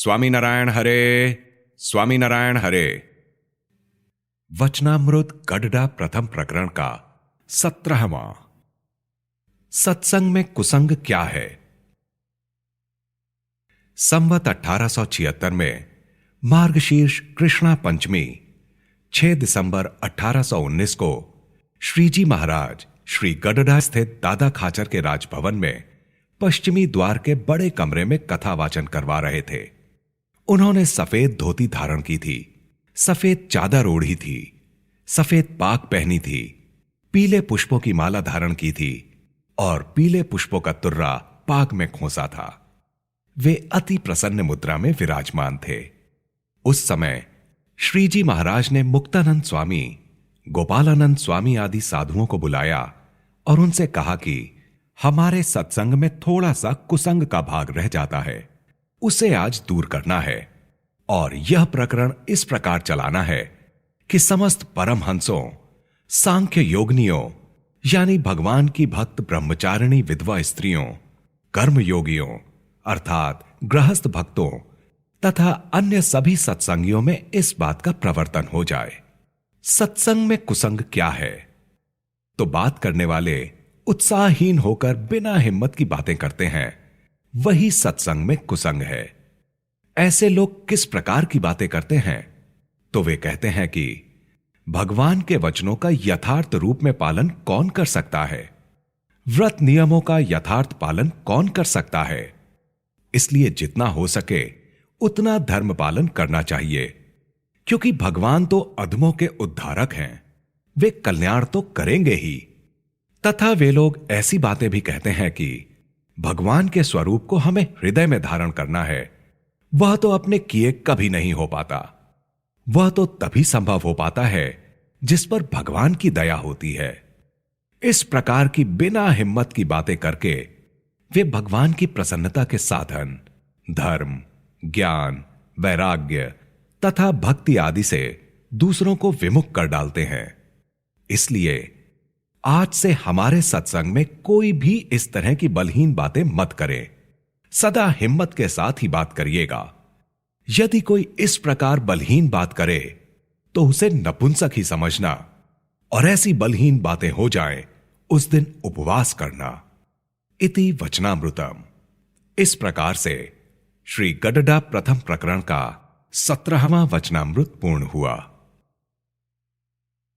स्वामीनारायण हरे, स्वामीनारायण हरे। वचनामृत गडडा प्रथम प्रकरण का 17वां। सत्संग में कुसंग क्या है। संवत 1876 में मार्गशीर्ष कृष्णा पंचमी 6 दिसंबर 1819 को श्रीजी महाराज श्री गडडा स्थित दादा खाचर के राजभवन में पश्चिमी द्वार के बड़े कमरे में कथा वाचन करवा रहे थे। उन्होंने सफेद धोती धारण की थी, सफेद चादर ओढ़ी थी, सफेद पाग पहनी थी, पीले पुष्पों की माला धारण की थी और पीले पुष्पों का तुर्रा पाग में खोसा था। वे अति प्रसन्न मुद्रा में विराजमान थे। उस समय श्रीजी महाराज ने मुक्तानंद स्वामी, गोपालानंद स्वामी आदि साधुओं को बुलाया और उनसे कहा कि हमारे सत्संग में थोड़ा सा कुसंग का भाग रह जाता है, उसे आज दूर करना है और यह प्रकरण इस प्रकार चलाना है कि समस्त परमहंसों, सांख्य योगनियों यानी भगवान की भक्त ब्रह्मचारिणी विधवा स्त्रियों, कर्म योगियों अर्थात गृहस्थ भक्तों तथा अन्य सभी सत्संगियों में इस बात का प्रवर्तन हो जाए। सत्संग में कुसंग क्या है? तो बात करने वाले उत्साहहीन होकर बिना हिम्मत की बातें करते हैं, वही सत्संग में कुसंग है। ऐसे लोग किस प्रकार की बातें करते हैं? तो वे कहते हैं कि भगवान के वचनों का यथार्थ रूप में पालन कौन कर सकता है? व्रत नियमों का यथार्थ पालन कौन कर सकता है? इसलिए जितना हो सके उतना धर्म पालन करना चाहिए, क्योंकि भगवान तो अधमों के उद्धारक हैं, वे कल्याण तो करेंगे ही। तथा वे लोग ऐसी बातें भी कहते हैं कि भगवान के स्वरूप को हमें हृदय में धारण करना है, वह तो अपने किए कभी नहीं हो पाता। वह तो तभी संभव हो पाता है जिस पर भगवान की दया होती है। इस प्रकार की बिना हिम्मत की बातें करके वे भगवान की प्रसन्नता के साधन धर्म, ज्ञान, वैराग्य तथा भक्ति आदि से दूसरों को विमुख कर डालते हैं। इसलिए आज से हमारे सत्संग में कोई भी इस तरह की बलहीन बातें मत करे, सदा हिम्मत के साथ ही बात करिएगा। यदि कोई इस प्रकार बलहीन बात करे तो उसे नपुंसक ही समझना और ऐसी बलहीन बातें हो जाएं, उस दिन उपवास करना। इति वचनामृतम। इस प्रकार से श्री गडडा प्रथम प्रकरण का 17वां वचनामृत पूर्ण हुआ।